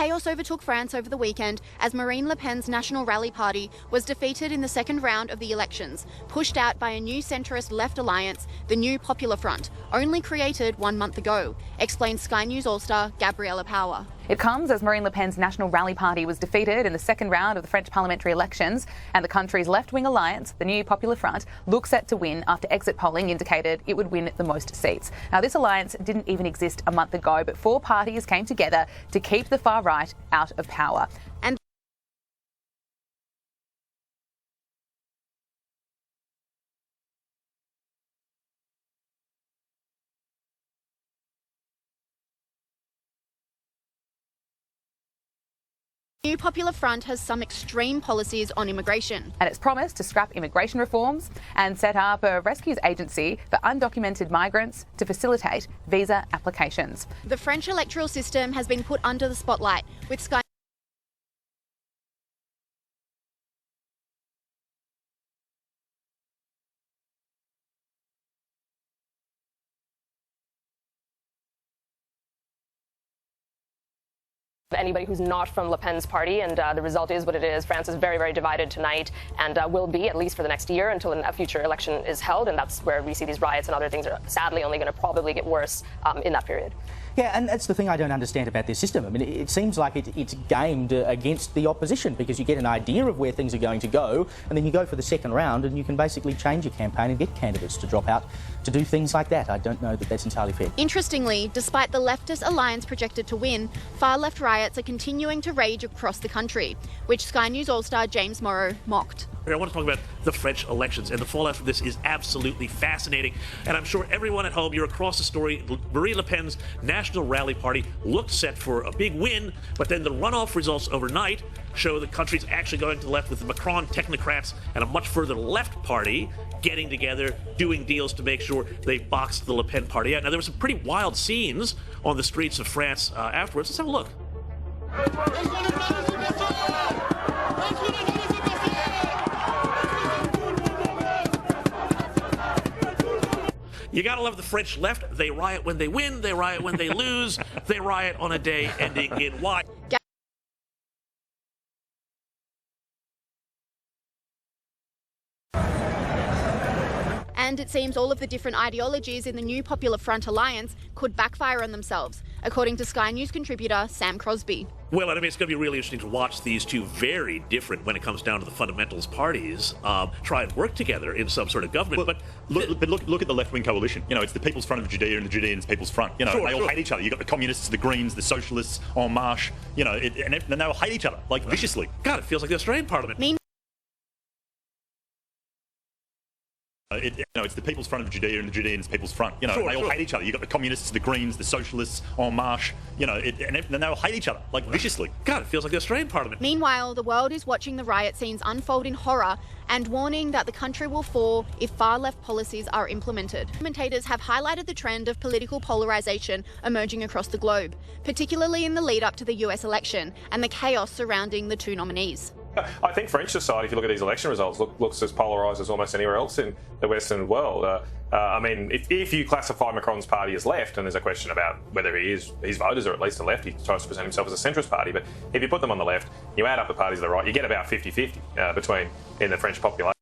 Chaos overtook France over the weekend as Marine Le Pen's National Rally Party was defeated in the second round of the elections, pushed out by a new centrist left alliance, the New Popular Front, only created 1 month ago, explains Sky News All-Star Gabriella Power. It comes as Marine Le Pen's National Rally Party was defeated in the second round of the French parliamentary elections, and the country's left-wing alliance, the New Popular Front, looks set to win after exit polling indicated it would win the most seats. Now, this alliance didn't even exist a month ago, but four parties came together to keep the far right out of power. And the New Popular Front has some extreme policies on immigration. And it's promised to scrap immigration reforms and set up a rescues agency for undocumented migrants to facilitate visa applications. The French electoral system has been put under the spotlight, with Sky anybody who's not from Le Pen's party, and the result is what it is. France is very, very divided tonight, and will be, at least for the next year, until a future election is held, and that's where we see these riots and other things are sadly only going to probably get worse in that period. Yeah, and that's the thing I don't understand about this system. I mean, it seems like it's gamed against the opposition, because you get an idea of where things are going to go, and then you go for the second round, and you can basically change your campaign and get candidates to drop out to do things like that. I don't know that that's entirely fair. Interestingly, despite the leftist alliance projected to win, far-left riots are continuing to rage across the country, which Sky News All-Star James Morrow mocked. I want to talk about the French elections, and the fallout from this is absolutely fascinating. And I'm sure everyone at home, you're across the story. Marine Le Pen's National Rally Party looked set for a big win, but then the runoff results overnight show the country's actually going to the left, with the Macron technocrats and a much further left party getting together, doing deals to make sure they boxed the Le Pen party out. Now, there were some pretty wild scenes on the streets of France afterwards. Let's have a look. You gotta love the French left. They riot when they win, they riot when they lose, they riot on a day ending in Y. And it seems all of the different ideologies in the New Popular Front alliance could backfire on themselves, according to Sky News contributor Sam Crosby. Well, I mean, it's going to be really interesting to watch these two very different, when it comes down to the fundamentals, parties try and work together in some sort of government. But look at the left-wing coalition. You know, it's the People's Front of Judea and the Judeans' People's Front. You know, they all hate each other. You've got the communists, the Greens, the socialists, En Marche. You know, and they all hate each other, like, viciously. God, it feels like the Australian Parliament. It's the People's Front of Judea and the Judeans' People's Front. You know, they all hate each other. You've got the communists, the Greens, the socialists, En Marche. You know, and they all hate each other, like, viciously. God, it feels like the Australian Parliament. Meanwhile, the world is watching the riot scenes unfold in horror and warning that the country will fall if far-left policies are implemented. Commentators have highlighted the trend of political polarisation emerging across the globe, particularly in the lead-up to the US election and the chaos surrounding the two nominees. I think French society, if you look at these election results, looks as polarised as almost anywhere else in the Western world. I mean, if you classify Macron's party as left, and there's a question about whether his voters are at least a left, he tries to present himself as a centrist party, but if you put them on the left, you add up the parties to the right, you get about 50-50 in the French population.